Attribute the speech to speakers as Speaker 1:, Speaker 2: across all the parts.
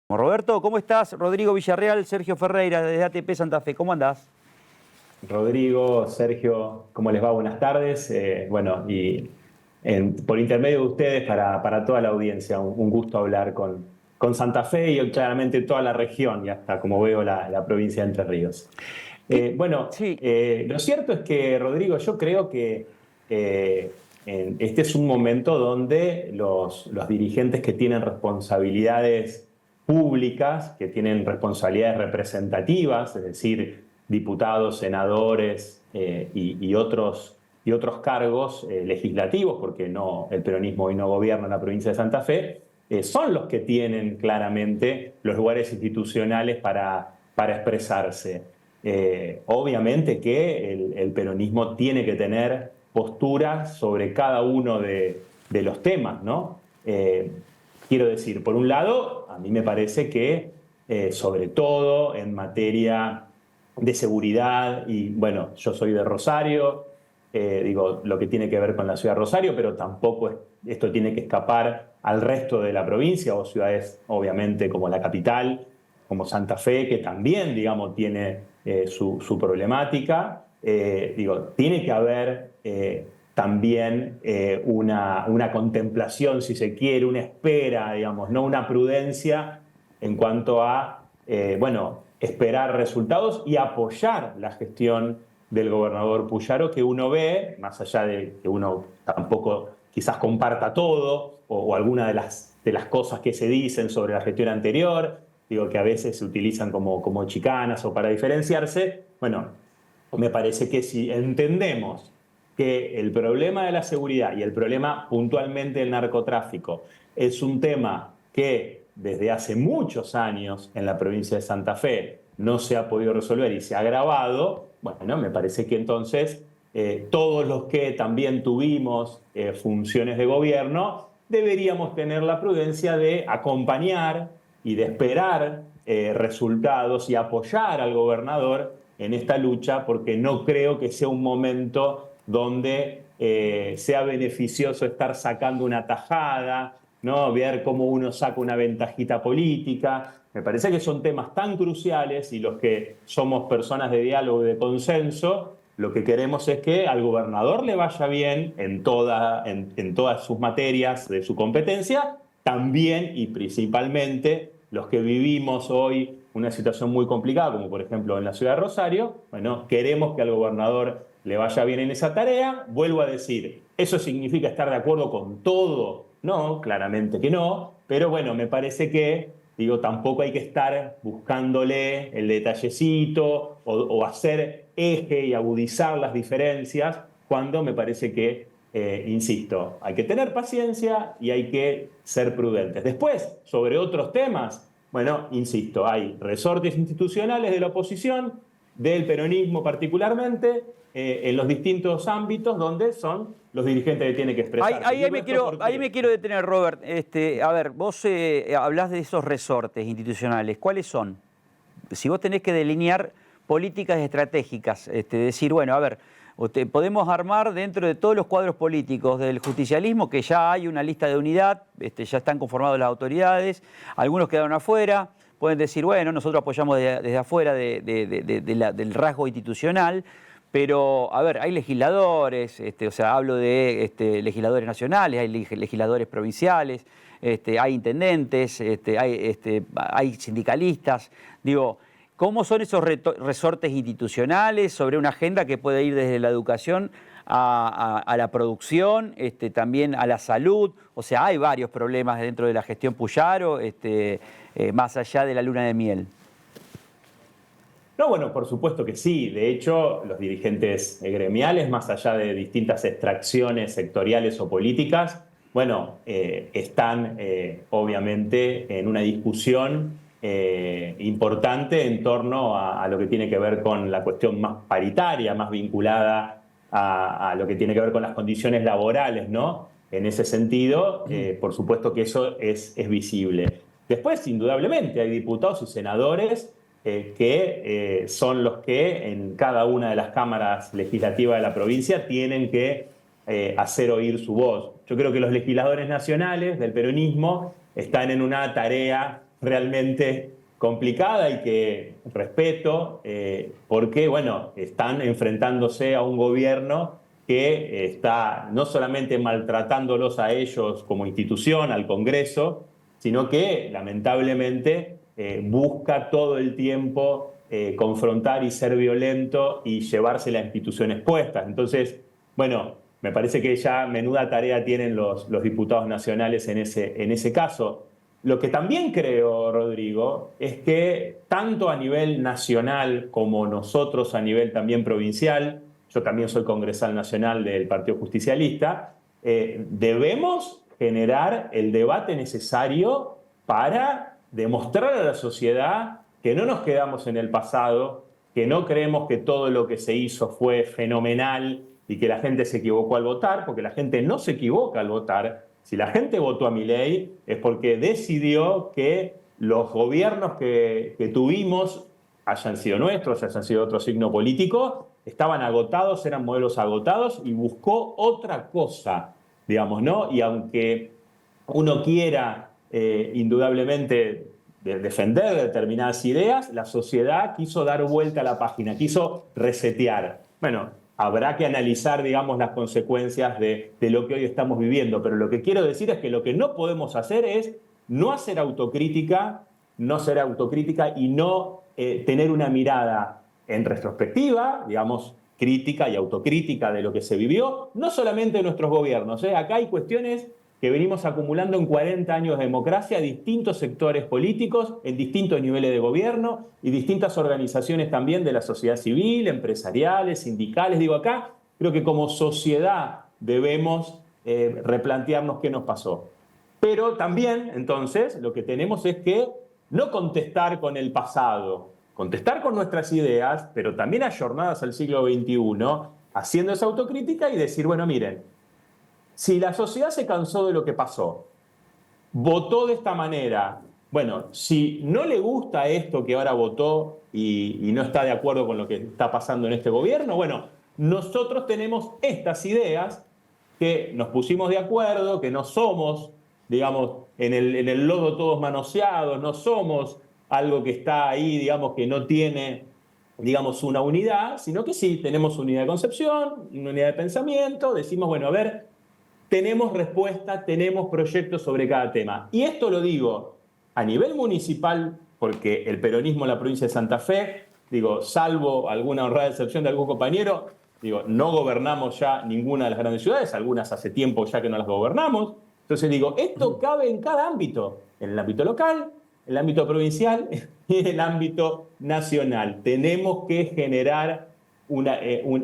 Speaker 1: Roberto, ¿cómo estás? Rodrigo Villarreal, Sergio Ferreira, desde ATP Santa Fe, ¿cómo andás?
Speaker 2: Rodrigo, Sergio, ¿cómo les va? Buenas tardes. Por intermedio de ustedes, para toda la audiencia, un gusto hablar con Santa Fe y claramente toda la región y hasta, como veo, la provincia de Entre Ríos.
Speaker 1: ¿Qué? Sí,
Speaker 2: Lo cierto es que, Rodrigo, yo creo que este es un momento donde los dirigentes que tienen responsabilidades públicas, que tienen responsabilidades representativas, es decir, diputados, senadores y otros cargos legislativos, porque no, el peronismo hoy no gobierna en la provincia de Santa Fe, son los que tienen claramente los lugares institucionales para expresarse. Obviamente que el peronismo tiene que tener posturas sobre cada uno de los temas, ¿no? Quiero decir, por un lado, a mí me parece que sobre todo en materia de seguridad, y bueno, yo soy de Rosario, digo, lo que tiene que ver con la ciudad de Rosario, pero tampoco esto tiene que escapar al resto de la provincia o ciudades, obviamente, como la capital, como Santa Fe, que también, digamos, tiene su problemática. Digo, tiene que haber también una contemplación, si se quiere, una espera, digamos, no una prudencia en cuanto a, bueno, esperar resultados y apoyar la gestión del gobernador Puyaro, que uno ve, más allá de que uno tampoco quizás comparta todo o alguna de las cosas que se dicen sobre la gestión anterior, digo que a veces se utilizan como chicanas o para diferenciarse, bueno, me parece que si entendemos que el problema de la seguridad y el problema puntualmente del narcotráfico es un tema que desde hace muchos años en la provincia de Santa Fe no se ha podido resolver y se ha agravado, bueno, me parece que entonces todos los que también tuvimos funciones de gobierno deberíamos tener la prudencia de acompañar y de esperar resultados y apoyar al gobernador en esta lucha, porque no creo que sea un momento donde sea beneficioso estar sacando una tajada, ¿no? Ver cómo uno saca una ventajita política. Me parece que son temas tan cruciales y los que somos personas de diálogo y de consenso, lo que queremos es que al gobernador le vaya bien en todas sus materias de su competencia, también y principalmente los que vivimos hoy una situación muy complicada, como por ejemplo en la ciudad de Rosario, bueno, queremos que al gobernador le vaya bien en esa tarea. Vuelvo a decir, ¿eso significa estar de acuerdo con todo? No, claramente que no, pero bueno, me parece que, digo, tampoco hay que estar buscándole el detallecito o hacer eje y agudizar las diferencias, cuando me parece que, insisto, hay que tener paciencia y hay que ser prudentes. Después, sobre otros temas, bueno, insisto, hay resortes institucionales de la oposición, del peronismo particularmente, en los distintos ámbitos donde son los dirigentes que tienen que expresarse. Digo esto
Speaker 1: ahí me
Speaker 2: porque
Speaker 1: quiero detener, Robert. A ver, vos hablás de esos resortes institucionales. ¿Cuáles son? Si vos tenés que delinear políticas estratégicas, decir, bueno, a ver, podemos armar dentro de todos los cuadros políticos del justicialismo, que ya hay una lista de unidad, ya están conformadas las autoridades, algunos quedaron afuera, pueden decir, bueno, nosotros apoyamos desde afuera del rasgo institucional, pero, a ver, hay legisladores, o sea, hablo de legisladores nacionales, hay legisladores provinciales, hay intendentes, hay sindicalistas. Digo, ¿cómo son esos resortes institucionales sobre una agenda que puede ir desde la educación a la producción, también a la salud? O sea, hay varios problemas dentro de la gestión Puyaro, más allá de la luna de miel.
Speaker 2: no, bueno, por supuesto que sí. De hecho, los dirigentes gremiales, más allá de distintas extracciones sectoriales o políticas, bueno, están obviamente en una discusión importante en torno a lo que tiene que ver con la cuestión más paritaria, más vinculada a lo que tiene que ver con las condiciones laborales, ¿no? En ese sentido, por supuesto que eso es visible. Después, indudablemente, hay diputados y senadores que son los que en cada una de las cámaras legislativas de la provincia tienen que hacer oír su voz. Yo creo que los legisladores nacionales del peronismo están en una tarea realmente complicada y que respeto, porque, bueno, están enfrentándose a un gobierno que está no solamente maltratándolos a ellos como institución, al Congreso, sino que lamentablemente busca todo el tiempo confrontar y ser violento y llevarse las instituciones puestas. Entonces, bueno, me parece que ya menuda tarea tienen los diputados nacionales en ese caso. Lo que también creo, Rodrigo, es que tanto a nivel nacional como nosotros a nivel también provincial, yo también soy congresal nacional del Partido Justicialista, debemos generar el debate necesario para demostrar a la sociedad que no nos quedamos en el pasado, que no creemos que todo lo que se hizo fue fenomenal y que la gente se equivocó al votar, porque la gente no se equivoca al votar. Si la gente votó a Milei es porque decidió que los gobiernos que tuvimos, hayan sido nuestros, hayan sido otro signo político, estaban agotados, eran modelos agotados y buscó otra cosa, digamos, ¿no? Y aunque uno quiera indudablemente defender determinadas ideas, la sociedad quiso dar vuelta a la página, quiso resetear. Bueno, habrá que analizar, digamos, las consecuencias de lo que hoy estamos viviendo, pero lo que quiero decir es que lo que no podemos hacer es no hacer autocrítica, no ser autocrítica y no tener una mirada en retrospectiva, digamos, crítica y autocrítica de lo que se vivió, no solamente de nuestros gobiernos. Acá hay cuestiones que venimos acumulando en 40 años de democracia, distintos sectores políticos, en distintos niveles de gobierno y distintas organizaciones también de la sociedad civil, empresariales, sindicales. Digo, acá creo que como sociedad debemos replantearnos qué nos pasó. Pero también, entonces, lo que tenemos es que no contestar con el pasado, contestar con nuestras ideas, pero también ayornadas al siglo XXI, haciendo esa autocrítica y decir, bueno, miren, si la sociedad se cansó de lo que pasó, votó de esta manera, bueno, si no le gusta esto que ahora votó y no está de acuerdo con lo que está pasando en este gobierno, bueno, nosotros tenemos estas ideas que nos pusimos de acuerdo, que no somos, digamos, en el lodo todos manoseados, no somos algo que está ahí, digamos, que no tiene, digamos, una unidad, sino que sí, tenemos unidad de concepción, una unidad de pensamiento, decimos, bueno, a ver, tenemos respuesta, tenemos proyectos sobre cada tema. Y esto lo digo a nivel municipal, porque el peronismo en la provincia de Santa Fe, digo, salvo alguna honrada excepción de algún compañero, digo, no gobernamos ya ninguna de las grandes ciudades, algunas hace tiempo ya que no las gobernamos. Entonces digo, esto cabe en cada ámbito, en el ámbito local, en el ámbito provincial y en el ámbito nacional. Tenemos que generar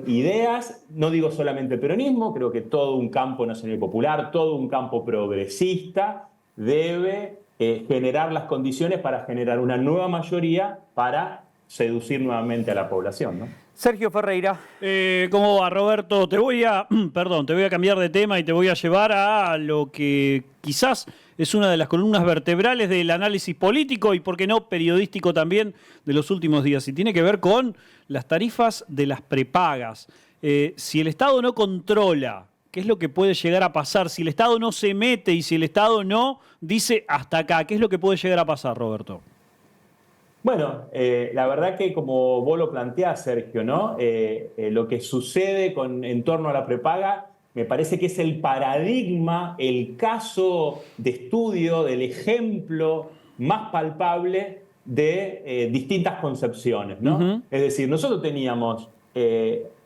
Speaker 2: ideas, no digo solamente el peronismo, creo que todo un campo nacional y popular, todo un campo progresista debe generar las condiciones para generar una nueva mayoría para seducir nuevamente a la población, ¿no?
Speaker 1: Sergio Ferreira.
Speaker 3: ¿Cómo va, Roberto? Te voy a cambiar de tema y te voy a llevar a lo que quizás es una de las columnas vertebrales del análisis político y, por qué no, periodístico también de los últimos días. Y tiene que ver con las tarifas de las prepagas. Si el Estado no controla, ¿qué es lo que puede llegar a pasar? Si el Estado no se mete y si el Estado no dice hasta acá, ¿qué es lo que puede llegar a pasar, Roberto?
Speaker 2: Bueno, la verdad que como vos lo planteás, Sergio, ¿no? Lo que sucede en torno a la prepaga me parece que es el paradigma, el caso de estudio, del ejemplo más palpable de distintas concepciones, ¿no? Uh-huh. Es decir, nosotros teníamos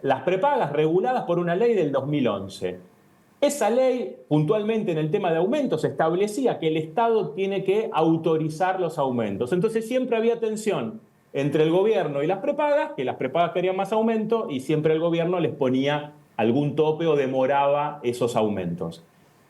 Speaker 2: las prepagas reguladas por una ley del 2011. Esa ley, puntualmente en el tema de aumentos, establecía que el Estado tiene que autorizar los aumentos. Entonces siempre había tensión entre el gobierno y las prepagas, que las prepagas querían más aumento y siempre el gobierno les ponía algún tope o demoraba esos aumentos.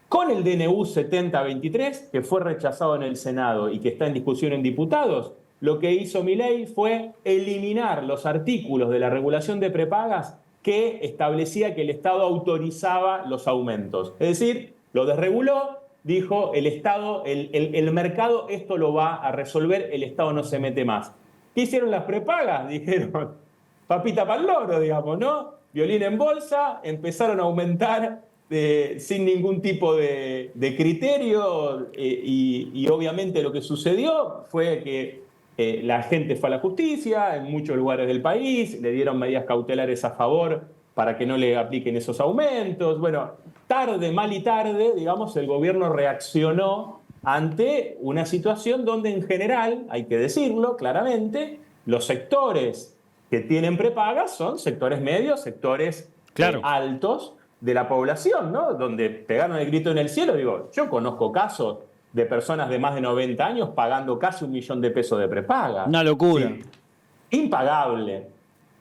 Speaker 2: Con el DNU 7023, que fue rechazado en el Senado y que está en discusión en diputados, lo que hizo Milei fue eliminar los artículos de la regulación de prepagas que establecía que el Estado autorizaba los aumentos. Es decir, lo desreguló, dijo el Estado, el mercado esto lo va a resolver, el Estado no se mete más. ¿Qué hicieron las prepagas? Dijeron, papita pa'l loro, digamos, ¿no? Violín en bolsa, empezaron a aumentar sin ningún tipo de criterio, y obviamente lo que sucedió fue que la gente fue a la justicia en muchos lugares del país, le dieron medidas cautelares a favor para que no le apliquen esos aumentos. Bueno, tarde, mal y tarde, digamos, el gobierno reaccionó ante una situación donde en general, hay que decirlo claramente, los sectores que tienen prepagas son sectores medios, sectores
Speaker 3: Claro.
Speaker 2: altos de la población, ¿no? Donde pegaron el grito en el cielo. Digo, yo conozco casos de personas de más de 90 años pagando casi 1 millón de pesos de prepaga.
Speaker 3: Una locura.
Speaker 2: Sí, impagable.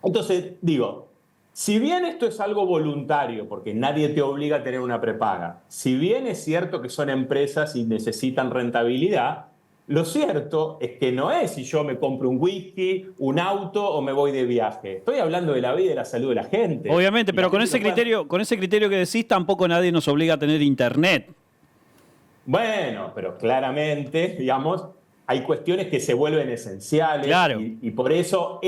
Speaker 2: Entonces, digo, si bien esto es algo voluntario, porque nadie te obliga a tener una prepaga, si bien es cierto que son empresas y necesitan rentabilidad, lo cierto es que no es si yo me compro un whisky, un auto o me voy de viaje. Estoy hablando de la vida y de la salud de la gente.
Speaker 3: Obviamente, pero con ese
Speaker 2: criterio
Speaker 3: criterio que decís, tampoco nadie nos obliga a tener internet.
Speaker 2: Bueno, pero claramente, digamos, hay cuestiones que se vuelven esenciales.
Speaker 3: Claro.
Speaker 2: Y por eso,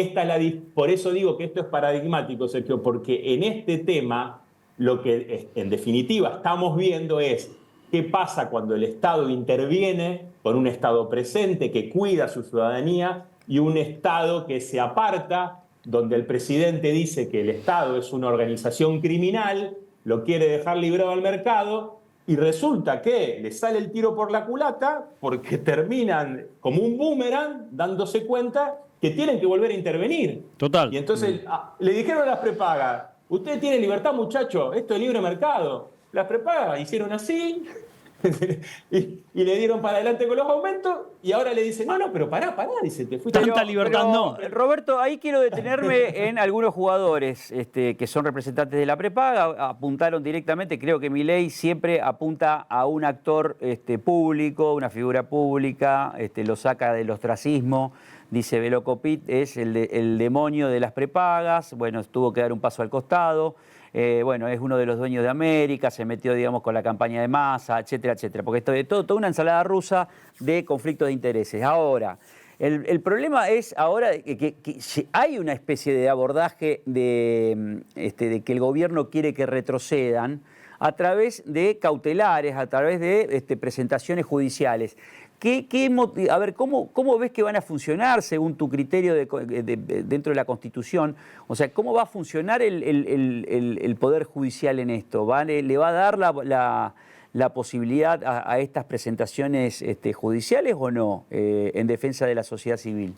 Speaker 2: por eso digo que esto es paradigmático, Sergio, porque en este tema lo que en definitiva estamos viendo es qué pasa cuando el Estado interviene con un Estado presente que cuida a su ciudadanía y un Estado que se aparta, donde el presidente dice que el Estado es una organización criminal, lo quiere dejar librado al mercado. Y resulta que le sale el tiro por la culata porque terminan como un boomerang dándose cuenta que tienen que volver a intervenir.
Speaker 3: Total.
Speaker 2: Y entonces le dijeron a las prepagas, usted tiene libertad, muchacho, esto es libre mercado. Las prepagas hicieron así y le dieron para adelante con los aumentos y ahora le dicen, no, pero pará, dice, te fuiste.
Speaker 3: Tanta libertad no.
Speaker 1: Roberto, ahí quiero detenerme en algunos jugadores que son representantes de la prepaga, apuntaron directamente, creo que Milei siempre apunta a un actor público, una figura pública, lo saca del ostracismo, dice Velocopit es el demonio de las prepagas, bueno, tuvo que dar un paso al costado. Bueno, es uno de los dueños de América, se metió, digamos, con la campaña de Massa, etcétera, etcétera. Porque esto es toda una ensalada rusa de conflictos de intereses. Ahora, el problema es ahora que hay una especie de abordaje de que el gobierno quiere que retrocedan a través de cautelares, a través de presentaciones judiciales. A ver, ¿cómo ves que van a funcionar según tu criterio dentro de la Constitución? O sea, ¿cómo va a funcionar el Poder Judicial en esto? ¿Le va a dar la posibilidad a estas presentaciones judiciales o no en defensa de la sociedad civil?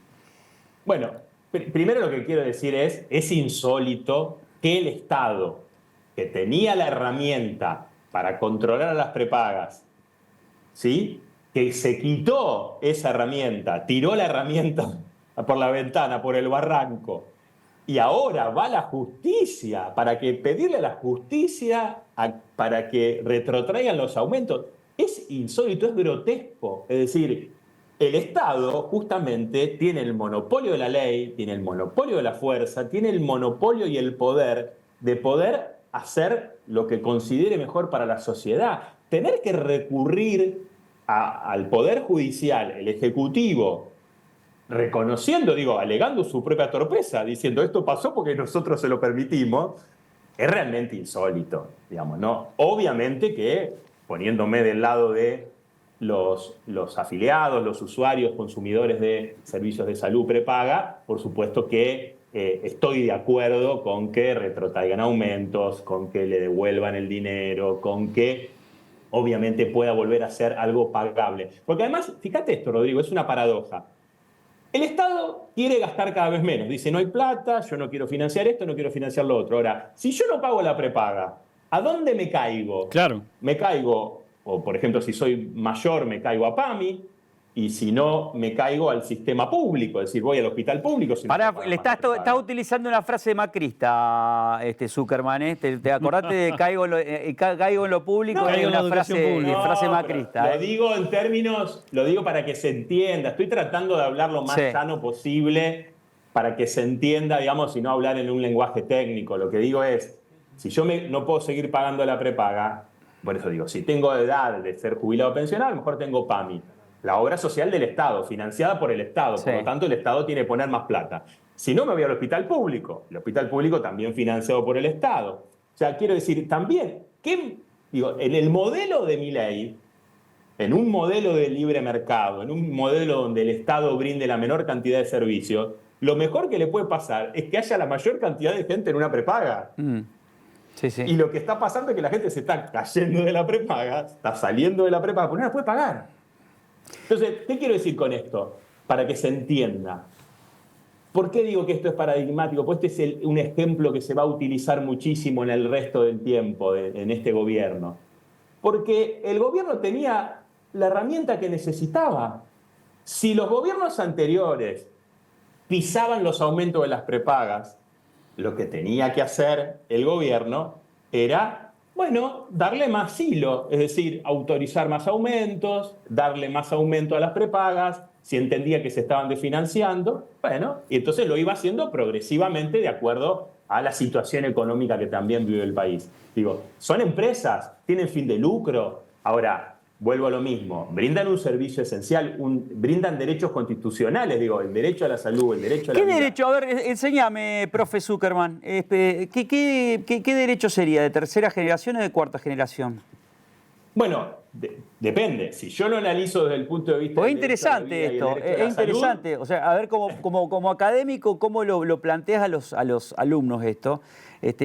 Speaker 2: Bueno, primero lo que quiero decir es insólito que el Estado, que tenía la herramienta para controlar a las prepagas, ¿sí?, que se quitó esa herramienta, tiró la herramienta por la ventana, por el barranco, y ahora va a la justicia para pedirle a la justicia para que retrotraigan los aumentos. Es insólito, es grotesco. Es decir, el Estado justamente tiene el monopolio de la ley, tiene el monopolio de la fuerza, tiene el monopolio y el poder de poder hacer lo que considere mejor para la sociedad. Tener que recurrir al Poder Judicial, el Ejecutivo, reconociendo, alegando su propia torpeza, diciendo esto pasó porque nosotros se lo permitimos, es realmente insólito, ¿no? Obviamente que, poniéndome del lado de los afiliados, los usuarios, consumidores de servicios de salud prepaga, por supuesto que estoy de acuerdo con que retrotraigan aumentos, con que le devuelvan el dinero, con que obviamente pueda volver a ser algo pagable. Porque además, fíjate esto, Rodrigo, es una paradoja. El Estado quiere gastar cada vez menos. Dice, no hay plata, yo no quiero financiar esto, no quiero financiar lo otro. Ahora, si yo no pago la prepaga, ¿a dónde me caigo?
Speaker 3: Claro.
Speaker 2: Me caigo, o por ejemplo, si soy mayor, me caigo a PAMI, y si no, me caigo al sistema público, es decir, voy al hospital público. Si
Speaker 1: Pará,
Speaker 2: no
Speaker 1: estás utilizando una frase macrista, Zuckerman, ¿Te acordaste de caigo en lo público?
Speaker 2: No,
Speaker 1: Hay
Speaker 3: caigo en la
Speaker 1: una
Speaker 3: educación pública.
Speaker 1: frase macrista.
Speaker 2: Lo digo en términos, lo digo para que se entienda. Estoy tratando de hablar lo más sano posible para que se entienda, y no hablar en un lenguaje técnico. Lo que digo es, si yo no puedo seguir pagando la prepaga, por eso digo, si tengo edad de ser jubilado o pensionado, a lo mejor tengo PAMI. La obra social del Estado, financiada por el Estado. Por lo tanto, el Estado tiene que poner más plata. Si no, me voy al hospital público. El hospital público también financiado por el Estado. O sea, quiero decir, también, Digo, en el modelo de Milei, en un modelo de libre mercado, en un modelo donde el Estado brinde la menor cantidad de servicios, lo mejor que le puede pasar es que haya la mayor cantidad de gente en una prepaga.
Speaker 1: Sí, sí.
Speaker 2: Y lo que está pasando es que la gente se está cayendo de la prepaga, está saliendo de la prepaga, porque no la puede pagar. Entonces, ¿qué quiero decir con esto? Para que se entienda. ¿Por qué digo que esto es paradigmático? Pues este es un ejemplo que se va a utilizar muchísimo en el resto del tiempo en este gobierno. Porque el gobierno tenía la herramienta que necesitaba. Si los gobiernos anteriores pisaban los aumentos de las prepagas, lo que tenía que hacer el gobierno era, bueno, darle más hilo, es decir, autorizar más aumentos, darle más aumento a las prepagas, si entendía que se estaban desfinanciando, bueno, y entonces lo iba haciendo progresivamente de acuerdo a la situación económica que también vive el país. Digo, son empresas, tienen fin de lucro. Ahora, vuelvo a lo mismo, brindan un servicio esencial, brindan derechos constitucionales, digo, el derecho a la salud, el derecho a la
Speaker 1: ¿Qué
Speaker 2: vida.
Speaker 1: derecho? A ver, enséñame, profe Zuckerman. ¿Qué derecho sería? ¿De tercera generación o de cuarta generación?
Speaker 2: Bueno, depende. Si yo lo analizo desde el punto de vista
Speaker 1: Pues es
Speaker 2: del derecho a la
Speaker 1: interesante
Speaker 2: vida y el
Speaker 1: esto,
Speaker 2: derecho a la
Speaker 1: es interesante. O sea, a ver, como académico, ¿cómo lo planteas a los alumnos esto?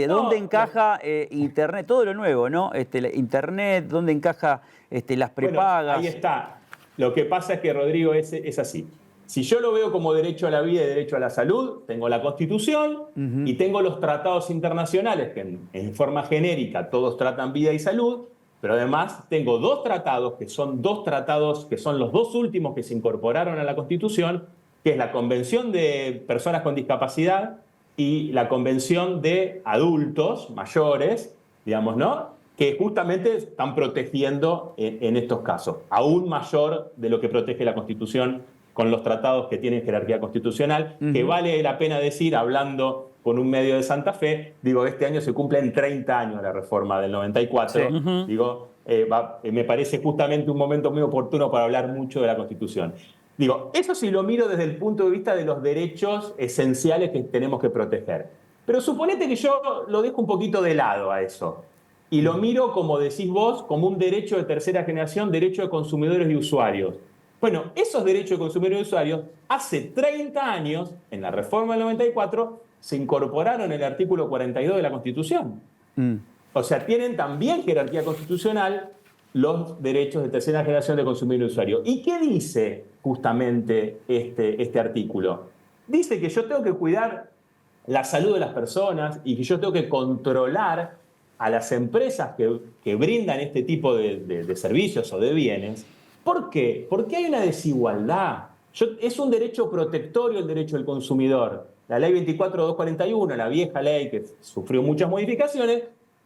Speaker 1: ¿Dónde encaja Internet? Todo lo nuevo, ¿no? Internet, ¿dónde encaja las prepagas?
Speaker 2: Bueno, ahí está. Lo que pasa es que, Rodrigo, es así. Si yo lo veo como derecho a la vida y derecho a la salud, tengo la Constitución y tengo los tratados internacionales que en forma genérica todos tratan vida y salud, pero además tengo dos tratados que son los dos últimos que se incorporaron a la Constitución, que es la Convención de Personas con Discapacidad y la Convención de Adultos Mayores, digamos, ¿no?, que justamente están protegiendo en estos casos, aún mayor de lo que protege la Constitución con los tratados que tienen jerarquía constitucional, que vale la pena decir, hablando con un medio de Santa Fe, digo, este año se cumplen 30 años la reforma del 94,
Speaker 1: Sí.
Speaker 2: digo, me parece justamente un momento muy oportuno para hablar mucho de la Constitución. Digo, eso sí lo miro desde el punto de vista de los derechos esenciales que tenemos que proteger. Pero suponete que yo lo dejo un poquito de lado a eso y lo miro, como decís vos, como un derecho de tercera generación, derecho de consumidores y usuarios. Bueno, esos derechos de consumidores y usuarios, hace 30 años, en la reforma del 94, se incorporaron en el artículo 42 de la Constitución. O sea, tienen también jerarquía constitucional los derechos de tercera generación de consumidor y usuario. ¿Y qué dice justamente este artículo? Dice que yo tengo que cuidar la salud de las personas y que yo tengo que controlar a las empresas que brindan este tipo de servicios o de bienes. ¿Por qué? Porque hay una desigualdad. Es un derecho protectorio el derecho del consumidor. La ley 24.241, la vieja ley que sufrió muchas modificaciones,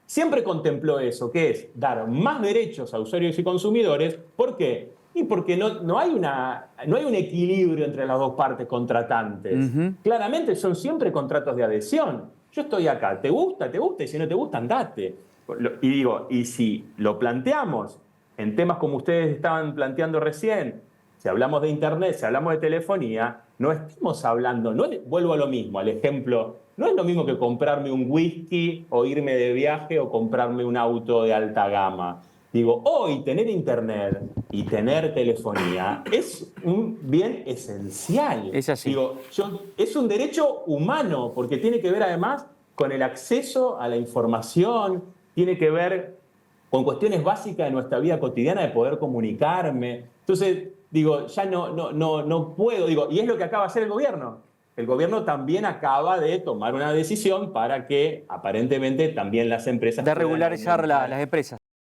Speaker 2: siempre contempló eso, que es dar más derechos a usuarios y consumidores. ¿Por qué? Y porque no hay un equilibrio entre las dos partes contratantes. Claramente son siempre contratos de adhesión. Yo estoy acá, ¿te gusta? Y si no te gusta, andate. Y digo, y si lo planteamos en temas como ustedes estaban planteando recién, si hablamos de Internet, si hablamos de telefonía, no estamos hablando, vuelvo a lo mismo, al ejemplo, no es lo mismo que comprarme un whisky o irme de viaje o comprarme un auto de alta gama. Digo, hoy tener Internet y tener telefonía es un bien esencial.
Speaker 1: Es así.
Speaker 2: Digo, es un derecho humano, porque tiene que ver además con el acceso a la información, tiene que ver con cuestiones básicas de nuestra vida cotidiana de poder comunicarme. Entonces, digo, ya no puedo, digo, y es lo que acaba de hacer el gobierno. El gobierno también acaba de tomar una decisión para que aparentemente también las empresas...
Speaker 1: De regularizar las empresas.